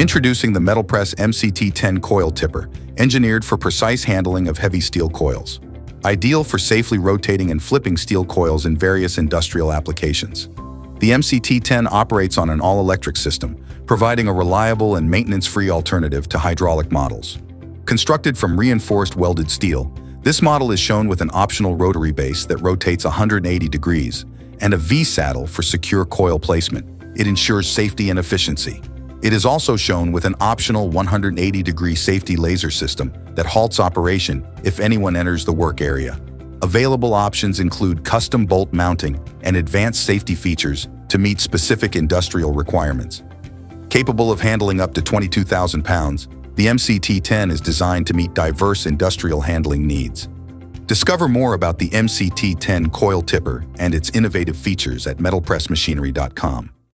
Introducing the MetalPress MCT-10 coil tipper, engineered for precise handling of heavy steel coils. Ideal for safely rotating and flipping steel coils in various industrial applications. The MCT-10 operates on an all-electric system, providing a reliable and maintenance-free alternative to hydraulic models. Constructed from reinforced welded steel, this model is shown with an optional rotary base that rotates 180 degrees and a V-saddle for secure coil placement. It ensures safety and efficiency. It is also shown with an optional 180-degree safety laser system that halts operation if anyone enters the work area. Available options include custom bolt mounting and advanced safety features to meet specific industrial requirements. Capable of handling up to 22,000 pounds, the MCT-10 is designed to meet diverse industrial handling needs. Discover more about the MCT-10 coil tipper and its innovative features at MetalPressMachinery.com.